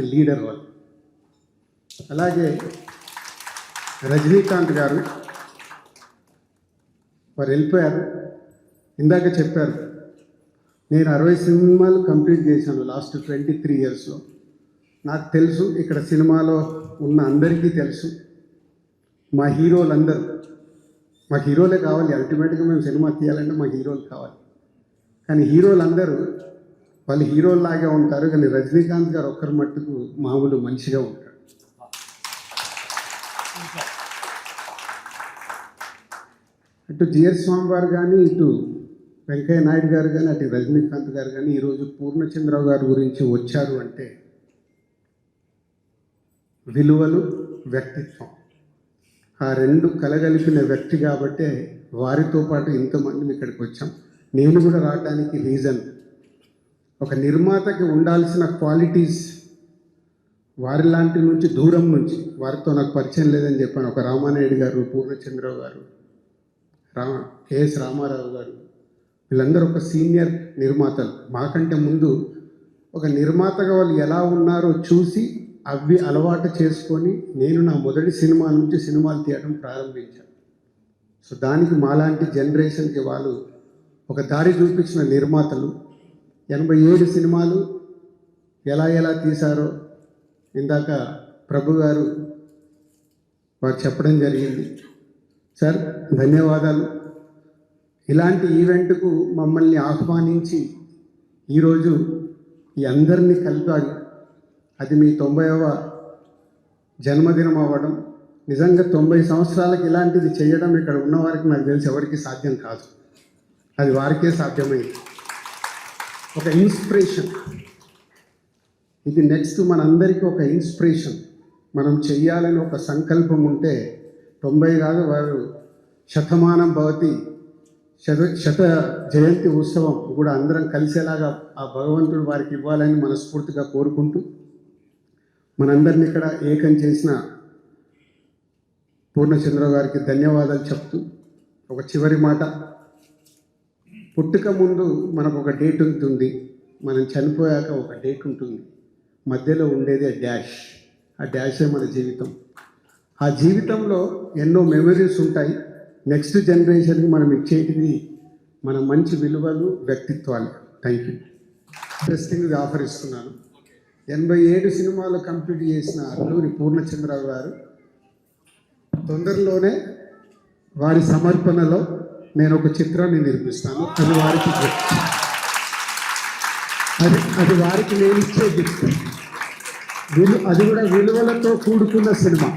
Leader వాళ్ళు. అలాగే రజనీకాంత్ గారు వారు వెళ్ళిపోయారు. ఇందాక చెప్పారు, నేను 60 సినిమాలు కంప్లీట్ చేశాను లాస్ట్ 23 ఇయర్స్లో. నాకు తెలుసు, ఇక్కడ సినిమాలో ఉన్న అందరికీ తెలుసు, మా హీరోలందరూ మా హీరోలే కావాలి. అల్టిమేట్గా మేము సినిమా తీయాలంటే మా హీరోలు కావాలి. కానీ హీరోలందరూ వాళ్ళు హీరోల్లాగే ఉంటారు, కానీ రజనీకాంత్ గారు ఒక్కరి మట్టుకు మామూలు మనిషిగా ఉంటాడు. అటు జిఎస్ స్వామి వారు కానీ, ఇటు వెంకయ్య నాయుడు గారు కానీ, అటు రజనీకాంత్ గారు కానీ ఈరోజు పూర్ణచంద్రరావు గారి గురించి వచ్చారు అంటే విలువలు, వ్యక్తిత్వం ఆ రెండు కలగలిపిన వ్యక్తి కాబట్టే వారితో పాటు ఇంతమంది ఇక్కడికి వచ్చాం. నేను కూడా రావడానికి రీజన్, ఒక నిర్మాతకి ఉండాల్సిన క్వాలిటీస్ వారి లాంటి నుంచి దూరం నుంచి వారితో నాకు పరిచయం లేదని చెప్పాను. ఒక రామానాయుడు గారు, పూర్ణచంద్రరావు గారు, కెఎస్ రామారావు గారు, వీళ్ళందరూ ఒక సీనియర్ నిర్మాతలు. మాకంటే ముందు ఒక నిర్మాతగా వాళ్ళు ఎలా ఉన్నారో చూసి అవి అలవాటు చేసుకొని నేను నా మొదటి సినిమా నుంచి సినిమాలు తీయడం ప్రారంభించాను. సో దానికి మాలాంటి జనరేషన్కి వాళ్ళు ఒక దారి చూపించిన నిర్మాతలు. 87 సినిమాలు ఎలా తీశారో ఇందాక ప్రభు గారు వారు చెప్పడం జరిగింది. సార్ ధన్యవాదాలు. ఇలాంటి ఈవెంట్కు మమ్మల్ని ఆహ్వానించి ఈరోజు ఈ అందరినీ కలిపారు. అది మీ 90వ జన్మదినం అవ్వడం నిజంగా 90 సంవత్సరాలకు ఇలాంటిది చేయడం ఇక్కడ ఉన్నవారికి నాకు తెలిసి ఎవరికి సాధ్యం కాదు. అది వారికే సాధ్యమైంది. ఒక ఇన్స్పిరేషన్. ఇది నెక్స్ట్ మనందరికీ ఒక ఇన్స్పిరేషన్. మనం చెయ్యాలని ఒక సంకల్పం ఉంటే 90 కాదు, వారు శతమానం భవతి శత జయంతి ఉత్సవం కూడా అందరం కలిసేలాగా ఆ భగవంతుడు వారికి ఇవ్వాలని మనస్ఫూర్తిగా కోరుకుంటూ, మనందరినీ ఇక్కడ ఏకం చేసిన పూర్ణచంద్రరావు గారికి ధన్యవాదాలు చెప్తూ, ఒక చివరి మాట, పుట్టుక ముందు మనకు ఒక డేట్ ఉంటుంది, మనం చనిపోయాక ఒక డేట్ ఉంటుంది, మధ్యలో ఉండేది డాష్. ఆ డాషే మన జీవితం. ఆ జీవితంలో ఎన్నో మెమరీస్ ఉంటాయి. నెక్స్ట్ జనరేషన్కి మనం ఇచ్చేటివి మన మంచి విలువలు, వ్యక్తిత్వాలు. Thank you. ఇంట్రెస్టింగ్గా ఆఫర్ ఇస్తున్నాను. 87 సినిమాలు కంప్లీట్ చేసిన అల్లూరి పూర్ణచంద్రరావు గారు తొందరలోనే వారి సమర్పణలో నేను ఒక చిత్రాన్ని నిర్మిస్తాను. అది వారికి గిఫ్ట్. అది వారికి నేను ఇచ్చే గిఫ్ట్. అది కూడా విలువలతో కూడుకున్న సినిమా.